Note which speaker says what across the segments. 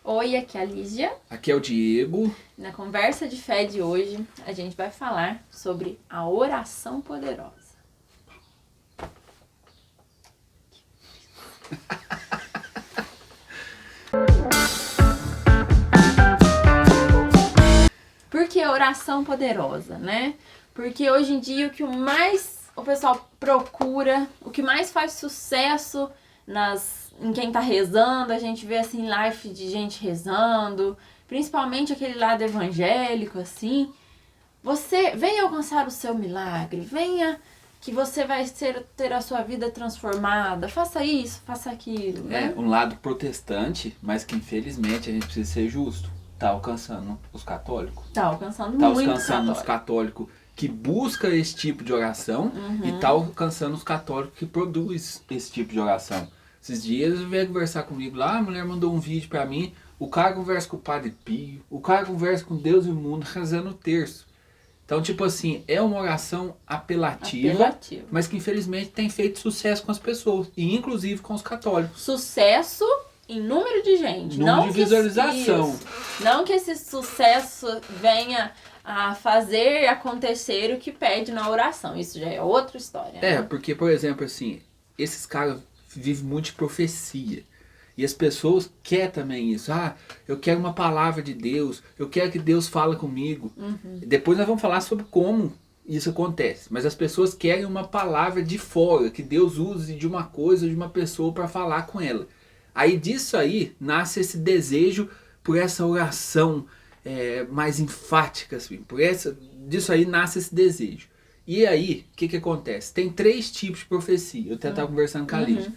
Speaker 1: Oi, aqui é a Lígia.
Speaker 2: Aqui é o Diego.
Speaker 1: Na conversa de fé de hoje, a gente vai falar sobre a oração poderosa. Por que oração poderosa, né? Porque hoje em dia o pessoal procura, o que mais faz sucesso em quem tá rezando, a gente vê assim live de gente rezando, principalmente aquele lado evangélico, assim. Você venha alcançar o seu milagre, venha que você vai ter a sua vida transformada, faça isso, faça aquilo, né?
Speaker 2: É um lado protestante, mas que infelizmente a gente precisa ser justo. Tá alcançando os católicos.
Speaker 1: Tá alcançando
Speaker 2: Tá
Speaker 1: muito
Speaker 2: alcançando os
Speaker 1: católico.
Speaker 2: católicos que busca esse tipo de oração e tá alcançando os católicos que produz esse tipo de oração. Esses dias veio conversar comigo lá, a mulher mandou um vídeo pra mim, o cara conversa com o Padre Pio, o cara conversa com Deus e o mundo rezando o terço. Então, tipo assim, é uma oração apelativa, mas que infelizmente tem feito sucesso com as pessoas, e inclusive com os católicos.
Speaker 1: Sucesso em número de gente.
Speaker 2: Número de visualização.
Speaker 1: Não que esse sucesso venha a fazer acontecer o que pede na oração. Isso já é outra história.
Speaker 2: É,
Speaker 1: né?
Speaker 2: porque, por exemplo, assim, esses caras vivem muito de profecia. E as pessoas querem também isso. Ah, eu quero uma palavra de Deus, eu quero que Deus fale comigo. Depois nós vamos falar sobre como isso acontece. Mas as pessoas querem uma palavra de fora, que Deus use de uma coisa, de uma pessoa para falar com ela. Aí disso aí nasce esse desejo por essa oração mais enfática, assim. Disso aí nasce esse desejo. E aí, o que acontece? Tem 3 tipos de profecia. Eu até estava conversando com a Lígia.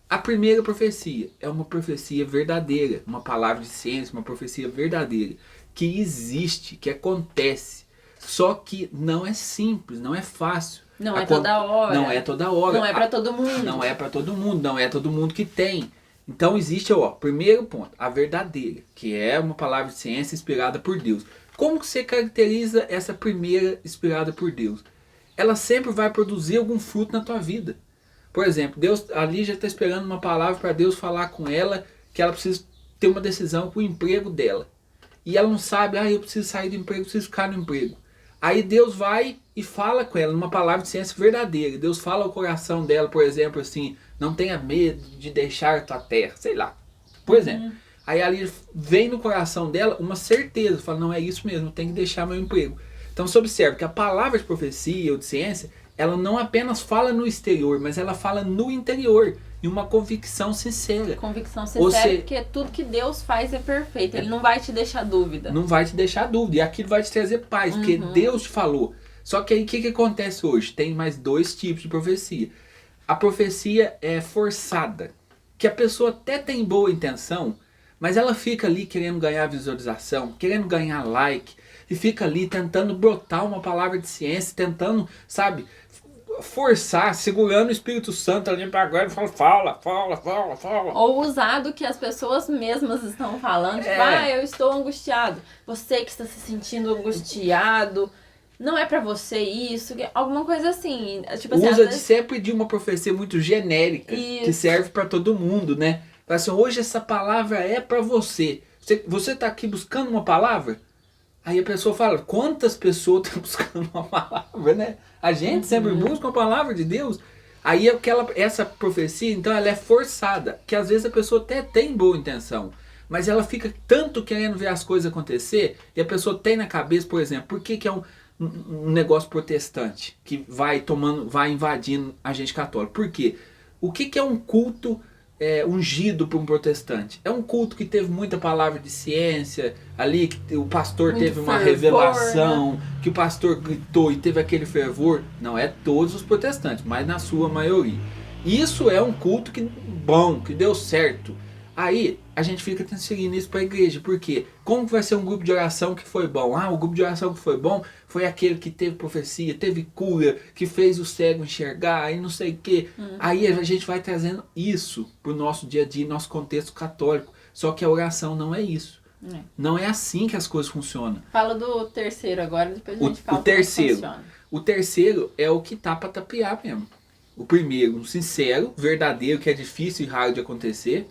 Speaker 2: A primeira profecia é uma profecia verdadeira, uma palavra de ciência, uma profecia verdadeira, que existe, que acontece. Só que não é simples, não é fácil.
Speaker 1: Não é toda hora.
Speaker 2: Não é toda hora.
Speaker 1: Não é para todo mundo.
Speaker 2: Não é para todo mundo, não é todo mundo que tem. Então existe, primeiro ponto, a verdadeira, que é uma palavra de ciência inspirada por Deus. Como que você caracteriza essa primeira inspirada por Deus? Ela sempre vai produzir algum fruto na tua vida. Por exemplo, a Lígia está esperando uma palavra para Deus falar com ela, que ela precisa ter uma decisão com o emprego dela. E ela não sabe, eu preciso sair do emprego, preciso ficar no emprego. Aí Deus vai e fala com ela numa palavra de ciência verdadeira. Deus fala ao coração dela, por exemplo, assim, não tenha medo de deixar tua terra, sei lá. Por exemplo. Aí ali vem no coração dela uma certeza, fala, não, é isso mesmo, eu tenho que deixar meu emprego. Então você observa que a palavra de profecia ou de ciência, ela não apenas fala no exterior, mas ela fala no interior, em uma convicção sincera.
Speaker 1: Convicção sincera, porque tudo que Deus faz é perfeito, Ele não vai te deixar dúvida.
Speaker 2: Não vai te deixar dúvida, e aquilo vai te trazer paz, porque Deus te falou. Só que aí o que acontece hoje? Tem mais 2 tipos de profecia. A profecia é forçada, que a pessoa até tem boa intenção, mas ela fica ali querendo ganhar visualização, querendo ganhar like, e fica ali tentando brotar uma palavra de ciência, tentando, sabe, forçar, segurando o Espírito Santo ali para agora e fala.
Speaker 1: Ou usado que as pessoas mesmas estão falando, tipo, eu estou angustiado. Você que está se sentindo angustiado, não é pra você isso, alguma coisa assim. Tipo assim,
Speaker 2: usa de sempre de uma profecia muito genérica, que serve para todo mundo, né? Fala assim, hoje essa palavra é para você. Você tá aqui buscando uma palavra? Aí a pessoa fala, quantas pessoas estão buscando uma palavra, né? A gente sempre busca uma palavra de Deus. Aí essa profecia, então, ela é forçada. Que às vezes a pessoa até tem boa intenção, mas ela fica tanto querendo ver as coisas acontecer, e a pessoa tem na cabeça, por exemplo, por que é um negócio protestante que vai invadindo a gente católica? Por quê? O que é um culto ungido por um protestante? É um culto que teve muita palavra de ciência, ali que o pastor teve uma revelação, né? Que o pastor gritou e teve aquele fervor. Não é todos os protestantes, mas na sua maioria. Isso é um culto que deu certo. Aí a gente fica transferindo isso para a igreja. Por quê? Como que vai ser um grupo de oração que foi bom? O grupo de oração que foi bom foi aquele que teve profecia, teve cura, que fez o cego enxergar e não sei o quê. Aí a gente vai trazendo isso para o nosso dia a dia, nosso contexto católico. Só que a oração não é isso. Não é assim que as coisas funcionam.
Speaker 1: Fala do terceiro agora, depois a gente fala
Speaker 2: o terceiro. O terceiro é o que tá para tapear mesmo. O primeiro, um sincero, verdadeiro, que é difícil e raro de acontecer.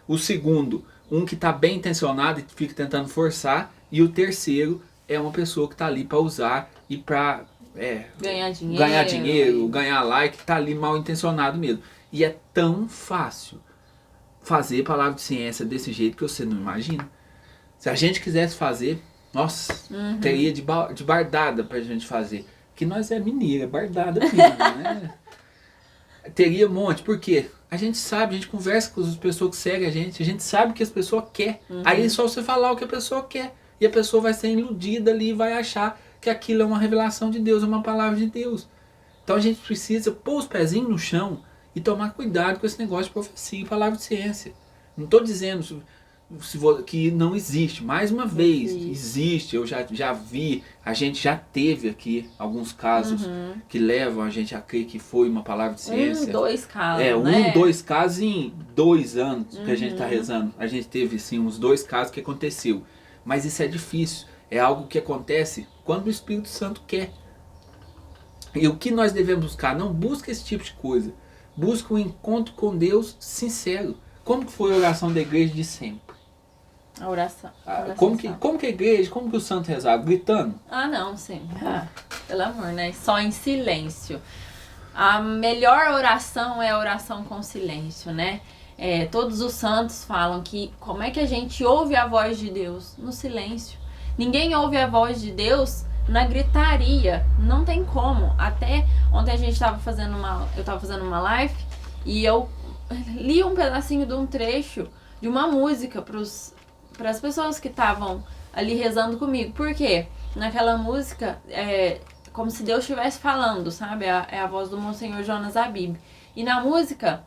Speaker 2: O segundo, Um que está bem intencionado e fica tentando forçar. E o terceiro é uma pessoa que está ali para usar e para ganhar dinheiro, ganhar like, está ali mal intencionado mesmo. E é tão fácil fazer palavra de ciência desse jeito que você não imagina. Se a gente quisesse fazer, nossa, teria de bardada pra gente fazer. Que nós é mineira, bardada mesmo, né? Teria um monte, por quê? A gente sabe, a gente conversa com as pessoas que seguem a gente sabe o que as pessoas querem. Aí é só você falar o que a pessoa quer. E a pessoa vai ser iludida ali e vai achar que aquilo é uma revelação de Deus, é uma palavra de Deus. Então a gente precisa pôr os pezinhos no chão e tomar cuidado com esse negócio de profecia e palavra de ciência. Não estou dizendo que não existe. Mais uma vez, existe. Eu já vi, a gente já teve aqui alguns casos que levam a gente a crer que foi uma palavra de ciência.
Speaker 1: 2 casos,
Speaker 2: né? 2 casos em 2 anos que a gente está rezando. A gente teve, sim, uns 2 casos que aconteceu. Mas isso é difícil. É algo que acontece quando o Espírito Santo quer. E o que nós devemos buscar? Não busca esse tipo de coisa. Busca um encontro com Deus sincero. Como que foi a oração da igreja de sempre?
Speaker 1: A oração.
Speaker 2: Como que a igreja, como que o santo rezava? Gritando?
Speaker 1: Não, sim. Pelo amor, né? Só em silêncio. A melhor oração é a oração com silêncio, né? Todos os santos falam que como é que a gente ouve a voz de Deus? No silêncio. Ninguém ouve a voz de Deus na gritaria. Não tem como. Até ontem eu estava fazendo uma live e eu li um pedacinho de um trecho de uma música para as pessoas que estavam ali rezando comigo. Por quê? Naquela música é como se Deus estivesse falando, sabe? É a voz do Monsenhor Jonas Abib. E na música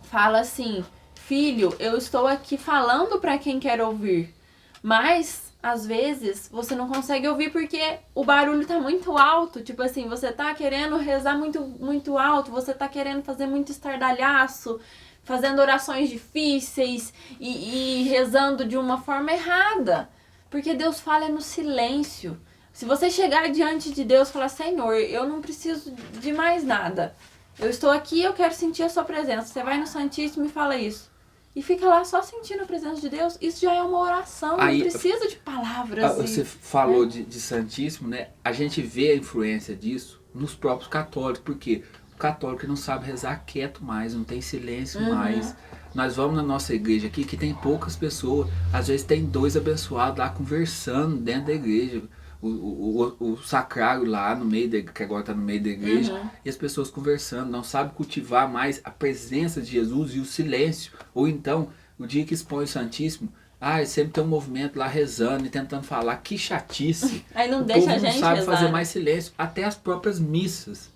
Speaker 1: fala assim: filho, eu estou aqui falando para quem quer ouvir, mas às vezes você não consegue ouvir porque o barulho tá muito alto. Tipo assim, você tá querendo rezar muito, muito alto, você tá querendo fazer muito estardalhaço, fazendo orações difíceis e rezando de uma forma errada. Porque Deus fala no silêncio. Se você chegar diante de Deus e falar: Senhor, eu não preciso de mais nada. Eu estou aqui, eu quero sentir a sua presença. Você vai no Santíssimo e fala isso. E fica lá só sentindo a presença de Deus. Isso já é uma oração, não precisa de palavras.
Speaker 2: Você falou de Santíssimo, né? A gente vê a influência disso nos próprios católicos. Porque o católico não sabe rezar quieto mais, não tem silêncio mais. Nós vamos na nossa igreja aqui, que tem poucas pessoas. Às vezes tem 2 abençoados lá conversando dentro da igreja. O sacrário lá no meio que agora está no meio da igreja, e as pessoas conversando, não sabem cultivar mais a presença de Jesus e o silêncio. Ou então, o dia que expõe o Santíssimo, sempre tem um movimento lá rezando e tentando falar, que chatice.
Speaker 1: Aí não deixa a gente
Speaker 2: não sabe
Speaker 1: rezar,
Speaker 2: fazer mais silêncio, até as próprias missas.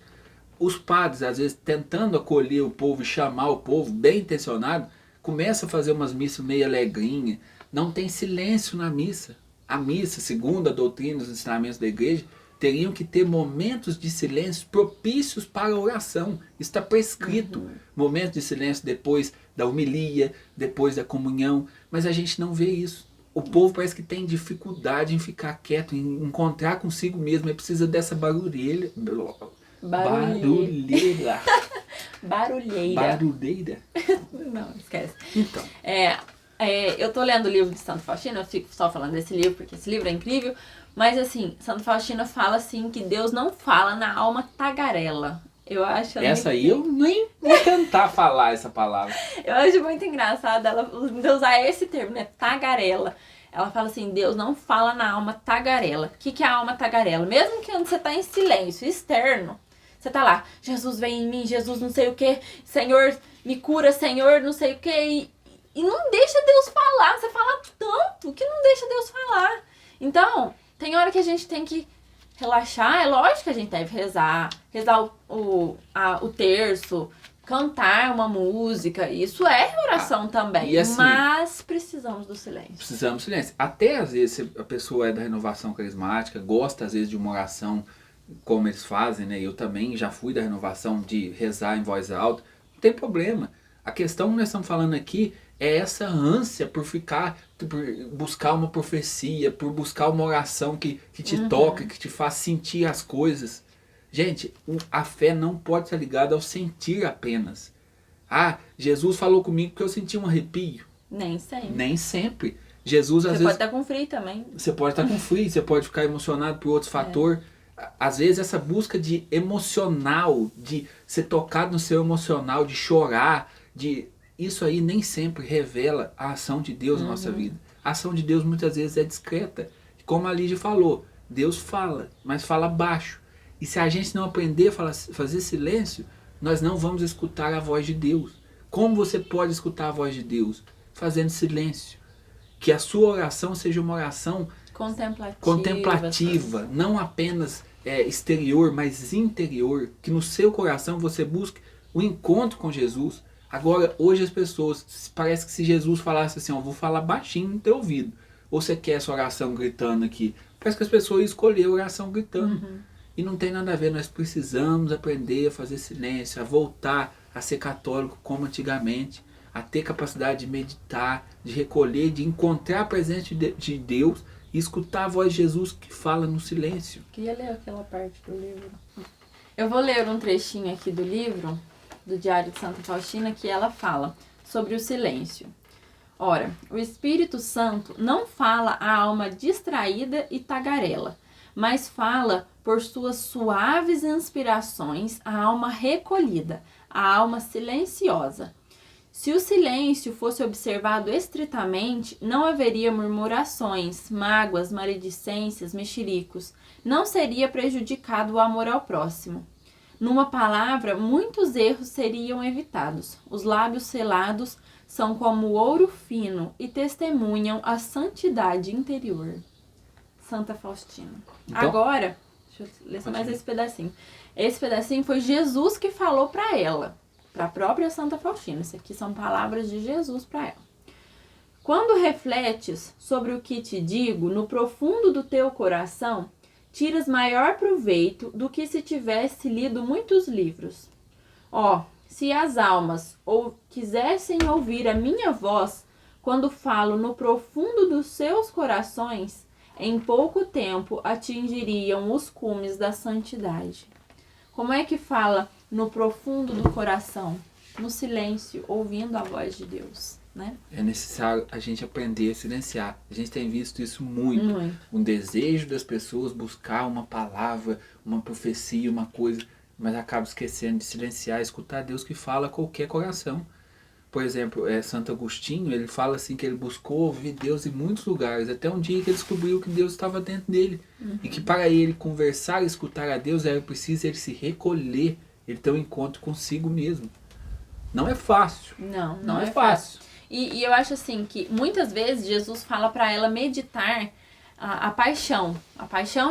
Speaker 2: Os padres, às vezes, tentando acolher o povo e chamar o povo, bem intencionado, começa a fazer umas missas meio alegrinha, não tem silêncio na missa. A missa, segundo a doutrina e os ensinamentos da igreja, teriam que ter momentos de silêncio propícios para a oração. Isso está prescrito. Momentos de silêncio depois da homilia, depois da comunhão. Mas a gente não vê isso. O povo parece que tem dificuldade em ficar quieto, em encontrar consigo mesmo. Ele precisa dessa barulheira. Barulheira.
Speaker 1: Não, esquece.
Speaker 2: Então.
Speaker 1: Eu tô lendo o livro de Santo Faustino, eu fico só falando desse livro, porque esse livro é incrível. Mas assim, Santo Faustino fala assim que Deus não fala na alma tagarela. Eu acho
Speaker 2: essa aí eu nem vou tentar falar essa palavra.
Speaker 1: Eu acho muito engraçado ela usar esse termo, né? Tagarela. Ela fala assim: Deus não fala na alma tagarela. O que é a alma tagarela? Mesmo que você tá em silêncio externo, você tá lá, Jesus vem em mim, Jesus não sei o que, Senhor me cura, Senhor não sei o que, e não deixa Deus falar. Você fala tanto que não deixa Deus falar. Então, tem hora que a gente tem que relaxar. É lógico que a gente deve rezar o terço, cantar uma música. Isso é oração também. Assim, mas precisamos do silêncio.
Speaker 2: Precisamos do silêncio. Até às vezes a pessoa é da renovação carismática, gosta às vezes de uma oração como eles fazem, né? Eu também já fui da renovação de rezar em voz alta. Não tem problema. A questão que nós estamos falando aqui é essa ânsia por buscar uma profecia, por buscar uma oração que te toca, que te faz sentir as coisas. Gente, a fé não pode estar ligada ao sentir apenas. Jesus falou comigo porque eu senti um arrepio.
Speaker 1: Nem sempre.
Speaker 2: Nem sempre. Jesus, às
Speaker 1: Você
Speaker 2: vezes...
Speaker 1: pode estar com frio também.
Speaker 2: Você pode estar com frio, você pode ficar emocionado por outros fatores. Às vezes essa busca de emocional, de ser tocado no seu emocional, de chorar, isso aí nem sempre revela a ação de Deus na nossa vida. A ação de Deus muitas vezes é discreta. Como a Lígia falou, Deus fala, mas fala baixo. E se a gente não aprender a fazer silêncio, nós não vamos escutar a voz de Deus. Como você pode escutar a voz de Deus? Fazendo silêncio. Que a sua oração seja uma oração contemplativa, não apenas exterior, mas interior. Que no seu coração você busque o encontro com Jesus. Agora, hoje as pessoas, parece que se Jesus falasse assim, ó, vou falar baixinho no teu ouvido. Ou você quer essa oração gritando aqui? Parece que as pessoas escolheram a oração gritando. E não tem nada a ver, nós precisamos aprender a fazer silêncio, a voltar a ser católico como antigamente, a ter capacidade de meditar, de recolher, de encontrar a presença de Deus e escutar a voz de Jesus que fala no silêncio.
Speaker 1: Queria ler aquela parte do livro. Eu vou ler um trechinho aqui do livro, do Diário de Santa Faustina, que ela fala sobre o silêncio. Ora, o Espírito Santo não fala à alma distraída e tagarela, mas fala por suas suaves inspirações à alma recolhida, à alma silenciosa. Se o silêncio fosse observado estritamente, não haveria murmurações, mágoas, maledicências, mexericos. Não seria prejudicado o amor ao próximo. Numa palavra, muitos erros seriam evitados. Os lábios selados são como ouro fino e testemunham a santidade interior. Santa Faustina.
Speaker 2: Então,
Speaker 1: agora, deixa eu ler só mais esse pedacinho. Esse pedacinho foi Jesus que falou para ela. Para a própria Santa Faustina. Isso aqui são palavras de Jesus para ela. Quando refletes sobre o que te digo, no profundo do teu coração, tiras maior proveito do que se tivesse lido muitos livros. Se as almas quisessem ouvir a minha voz, quando falo no profundo dos seus corações, em pouco tempo atingiriam os cumes da santidade. Como é que fala no profundo do coração? No silêncio, ouvindo a voz de Deus, né?
Speaker 2: É necessário a gente aprender a silenciar. A gente tem visto isso muito. Um desejo das pessoas buscar uma palavra, uma profecia, uma coisa, mas acaba esquecendo de silenciar, escutar Deus que fala a qualquer coração. Por exemplo, Santo Agostinho, ele fala assim que ele buscou ouvir Deus em muitos lugares, até um dia que ele descobriu que Deus estava dentro dele. E que para ele conversar e escutar a Deus, era preciso ele se recolher, ele ter um encontro consigo mesmo. Não é fácil.
Speaker 1: Não é fácil. E eu acho assim que muitas vezes Jesus fala para ela meditar a paixão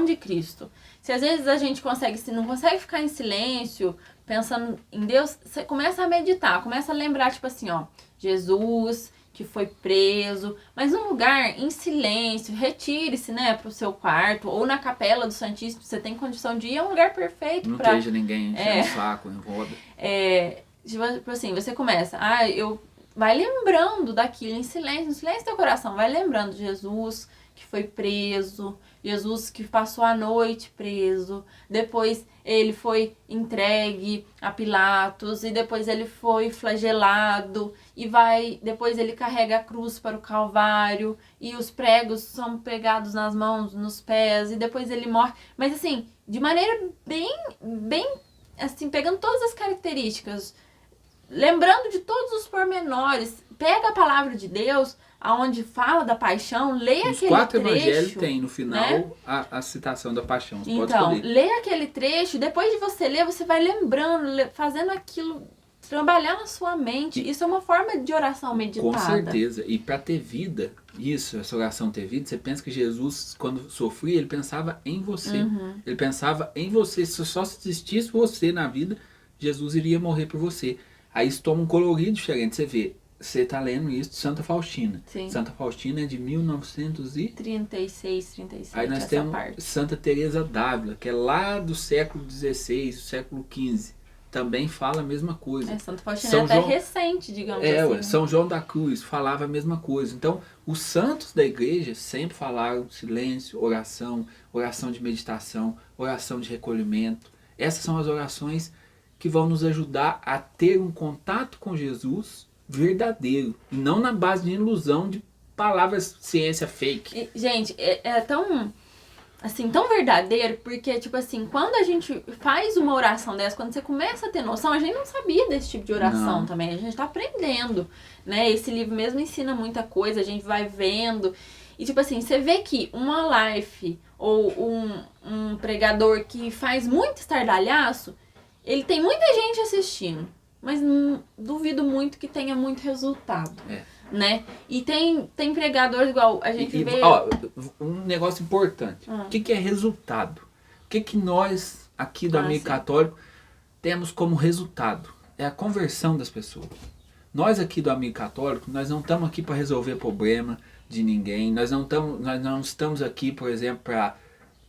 Speaker 1: de Cristo. Se às vezes a gente não consegue ficar em silêncio, pensando em Deus, você começa a meditar, começa a lembrar, tipo assim, Jesus que foi preso, mas num lugar em silêncio, retire-se, né, pro seu quarto, ou na capela do Santíssimo, você tem condição de ir, é um lugar perfeito.
Speaker 2: Não esteja ninguém enchendo o saco, em roda.
Speaker 1: Tipo assim, você começa, vai lembrando daquilo em silêncio, no silêncio do teu coração, vai lembrando de Jesus que foi preso, Jesus que passou a noite preso, depois ele foi entregue a Pilatos, e depois ele foi flagelado, depois ele carrega a cruz para o Calvário, e os pregos são pegados nas mãos, nos pés, e depois ele morre. Mas assim, de maneira bem assim, pegando todas as características, lembrando de todos os pormenores, pega a palavra de Deus, aonde fala da paixão, lê aquele trecho. Os 4 evangelhos
Speaker 2: tem no final, né, a citação da paixão. Você
Speaker 1: então,
Speaker 2: pode
Speaker 1: lê aquele trecho, depois de você ler, você vai lembrando, fazendo aquilo, trabalhar na sua mente. Isso é uma forma de oração meditada.
Speaker 2: Com certeza. E para ter vida, essa oração ter vida, você pensa que Jesus, quando sofria, ele pensava em você. Ele pensava em você. Se só existisse você na vida, Jesus iria morrer por você. Aí isso toma um colorido diferente. Você vê, você está lendo isso de Santa Faustina.
Speaker 1: Sim.
Speaker 2: Santa Faustina é de 1936.
Speaker 1: 37,
Speaker 2: aí nós temos Santa Teresa d'Ávila, que é lá do século XVI, século XV. Também fala a mesma coisa.
Speaker 1: Santa Faustina é até recente, digamos assim. Né?
Speaker 2: São João da Cruz falava a mesma coisa. Então, os santos da igreja sempre falaram silêncio, oração de meditação, oração de recolhimento. Essas são as orações que vão nos ajudar a ter um contato com Jesus verdadeiro. E não na base de ilusão de palavras ciência fake.
Speaker 1: Gente, é tão, assim, tão verdadeiro, porque, tipo assim, quando a gente faz uma oração dessa, quando você começa a ter noção, a gente não sabia desse tipo de oração também, a gente tá aprendendo, né? Esse livro mesmo ensina muita coisa, a gente vai vendo. E, tipo assim, você vê que uma life ou um pregador que faz muito estardalhaço, ele tem muita gente assistindo, mas duvido muito que tenha muito resultado, né? E tem pregadores igual a gente vê...
Speaker 2: Ó, um negócio importante. O que é resultado? O que nós, aqui do Amigo Católico, temos como resultado? É a conversão das pessoas. Nós aqui do Amigo Católico, nós não estamos aqui para resolver problema de ninguém. Nós não estamos aqui, por exemplo, para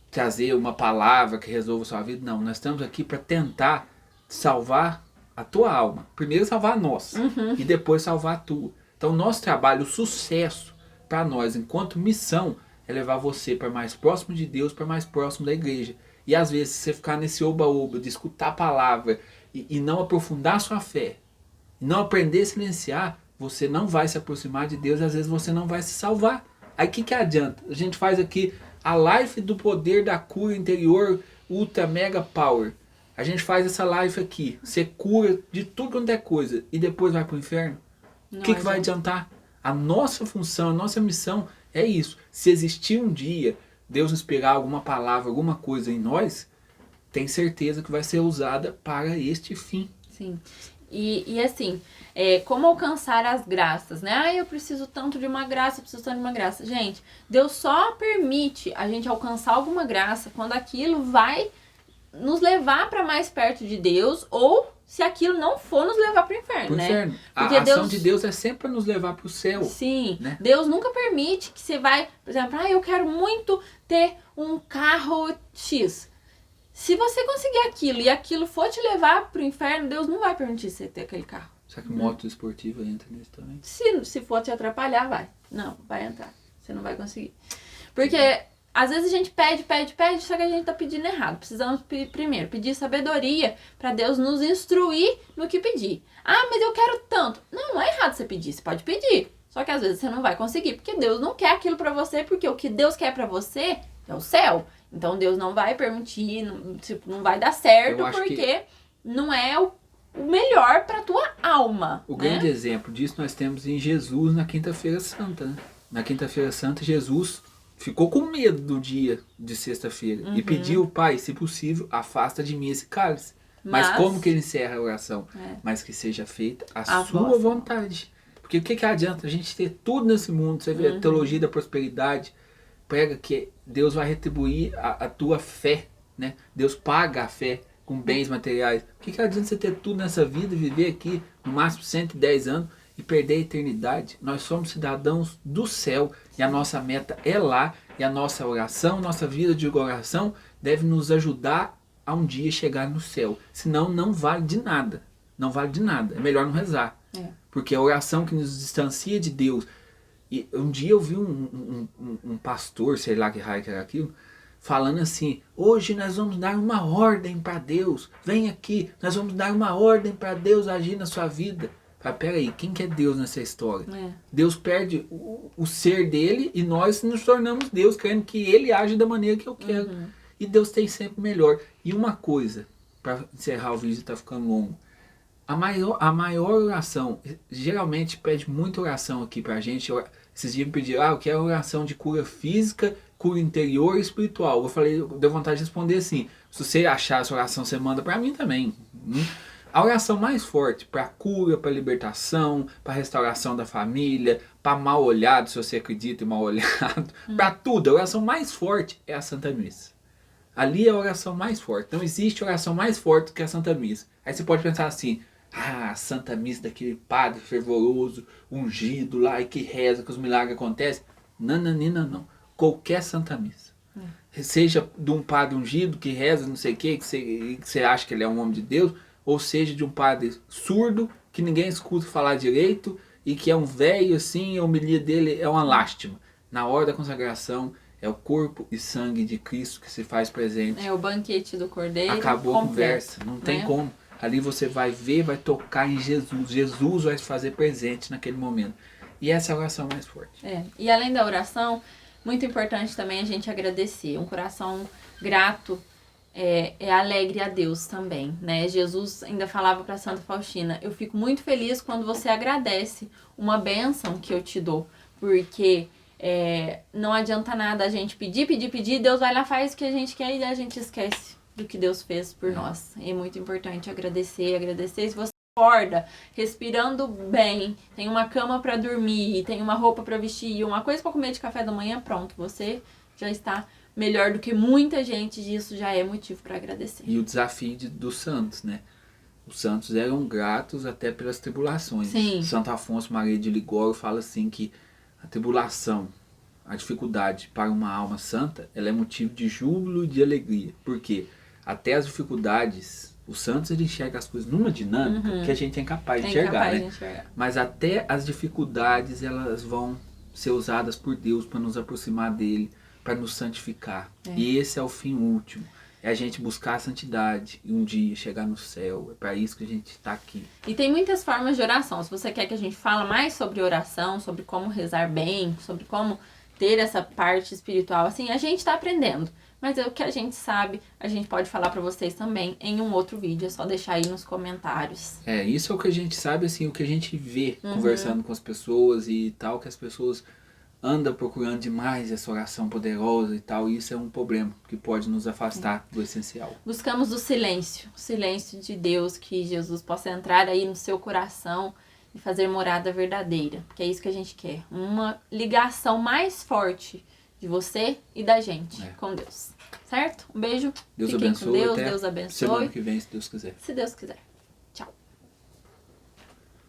Speaker 2: trazer uma palavra que resolva a sua vida. Não, nós estamos aqui para tentar salvar a tua alma. Primeiro salvar a nossa e depois salvar a tua. Então nosso trabalho, o sucesso para nós enquanto missão é levar você para mais próximo de Deus, para mais próximo da igreja. E às vezes você ficar nesse oba-oba de escutar a palavra e não aprofundar a sua fé, não aprender a silenciar, você não vai se aproximar de Deus e às vezes você não vai se salvar. Aí o que adianta? A gente faz aqui a live do poder da cura interior Ultra Mega Power. A gente faz essa live aqui, você cura de tudo quanto é coisa e depois vai pro inferno. O que vai adiantar? A nossa função, a nossa missão é isso. Se existir um dia Deus inspirar alguma palavra, alguma coisa em nós, tem certeza que vai ser usada para este fim.
Speaker 1: Sim. E assim, como alcançar as graças, né? Eu preciso tanto de uma graça, eu preciso tanto de uma graça. Gente, Deus só permite a gente alcançar alguma graça quando aquilo vai nos levar para mais perto de Deus ou se aquilo não for nos levar para o inferno, né?
Speaker 2: Porque a ação de Deus é sempre para nos levar para o céu.
Speaker 1: Sim,
Speaker 2: né?
Speaker 1: Deus nunca permite que você vai, por exemplo, eu quero muito ter um carro X. Se você conseguir aquilo e aquilo for te levar pro inferno, Deus não vai permitir você ter aquele carro.
Speaker 2: Será que moto esportiva entra nisso também?
Speaker 1: Se for te atrapalhar, vai. Não, vai entrar. Você não vai conseguir. Porque às vezes a gente pede, só que a gente tá pedindo errado. Precisamos primeiro pedir sabedoria para Deus nos instruir no que pedir. Ah, mas eu quero tanto. Não é errado você pedir, você pode pedir. Só que às vezes você não vai conseguir, porque Deus não quer aquilo para você, porque o que Deus quer para você é o céu. Então Deus não vai permitir, não vai dar certo, porque não é o melhor para tua alma.
Speaker 2: O grande exemplo disso nós temos em Jesus na Quinta-feira Santa. Né? Na Quinta-feira Santa, Jesus ficou com medo do dia de sexta-feira e pediu, Pai, se possível, afasta de mim esse cálice. Mas como que ele encerra a oração? Mas que seja feita a sua vontade. Porque o que adianta a gente ter tudo nesse mundo? Você vê a teologia da prosperidade, prega que Deus vai retribuir a tua fé, né? Deus paga a fé com bens materiais. O que adianta você ter tudo nessa vida, viver aqui no máximo 110 anos e perder a eternidade? Nós somos cidadãos do céu e a nossa meta é lá, e a nossa oração, nossa vida de oração deve nos ajudar a um dia chegar no céu. Senão não vale de nada. Não vale de nada. É melhor não rezar. Porque a oração que nos distancia de Deus. E um dia eu vi um pastor, sei lá que raio que era aquilo, falando assim, hoje nós vamos dar uma ordem para Deus, vem aqui, nós vamos dar uma ordem para Deus agir na sua vida. Fala, peraí, quem que é Deus nessa história? Deus perde o ser dele e nós nos tornamos Deus, querendo que ele age da maneira que eu quero. E Deus tem sempre melhor. E uma coisa, para encerrar o vídeo, está ficando longo, a maior oração, geralmente pede muita oração aqui pra gente. Esses dias me pediram, eu quero oração de cura física, cura interior e espiritual. Eu falei, deu vontade de responder assim, se você achar essa oração, você manda pra mim também. A oração mais forte para cura, para libertação, para restauração da família, para mal olhado, se você acredita em mal olhado, para tudo, a oração mais forte é a Santa Missa. Ali é a oração mais forte. Não existe oração mais forte do que a Santa Missa. Aí você pode pensar assim, a Santa Missa daquele padre fervoroso, ungido lá e que reza, que os milagres acontecem. Não. Qualquer Santa Missa. Seja de um padre ungido que reza não sei o que você acha que ele é um homem de Deus, ou seja de um padre surdo que ninguém escuta falar direito e que é um velho assim, a homilia dele é uma lástima. Na hora da consagração é o corpo e sangue de Cristo que se faz presente.
Speaker 1: É o banquete do Cordeiro.
Speaker 2: Acabou a conversa, não tem como. Ali você vai ver, vai tocar em Jesus. Jesus vai se fazer presente naquele momento. E essa é a oração mais forte.
Speaker 1: E além da oração, muito importante também a gente agradecer. Um coração grato é alegre a Deus também, né? Jesus ainda falava para Santa Faustina: eu fico muito feliz quando você agradece uma bênção que eu te dou, porque não adianta nada a gente pedir, Deus vai lá, faz o que a gente quer e a gente esquece do que Deus fez por nós. É muito importante agradecer. Se você acorda respirando bem, tem uma cama para dormir, tem uma roupa para vestir, uma coisa para comer de café da manhã, pronto, você já está melhor do que muita gente, e isso já é motivo para agradecer.
Speaker 2: E o desafio dos santos, né? Os santos eram gratos até pelas tribulações.
Speaker 1: Sim.
Speaker 2: Santo Afonso Maria de Ligório fala assim que a tribulação, a dificuldade para uma alma santa, ela é motivo de júbilo e de alegria. Por quê? Até as dificuldades, os santos eles enxergam as coisas numa dinâmica que a gente é incapaz de enxergar, né? Mas até as dificuldades, elas vão ser usadas por Deus para nos aproximar dele, para nos santificar. E esse é o fim último. É a gente buscar a santidade e um dia chegar no céu. É para isso que a gente está aqui.
Speaker 1: E tem muitas formas de oração. Se você quer que a gente fale mais sobre oração, sobre como rezar bem, sobre como ter essa parte espiritual, assim, a gente está aprendendo. Mas o que a gente sabe, a gente pode falar para vocês também em um outro vídeo. É só deixar aí nos comentários.
Speaker 2: Isso é o que a gente sabe, assim, o que a gente vê conversando com as pessoas e tal, que as pessoas anda procurando demais essa oração poderosa e tal, e isso é um problema que pode nos afastar do essencial.
Speaker 1: Buscamos o silêncio de Deus, que Jesus possa entrar aí no seu coração e fazer morada verdadeira, que é isso que a gente quer, uma ligação mais forte de você e da gente com Deus, certo? Um beijo,
Speaker 2: Deus
Speaker 1: fiquem
Speaker 2: abençoe,
Speaker 1: com Deus,
Speaker 2: até
Speaker 1: Deus abençoe.
Speaker 2: Semana que vem, se Deus quiser.
Speaker 1: Se Deus quiser.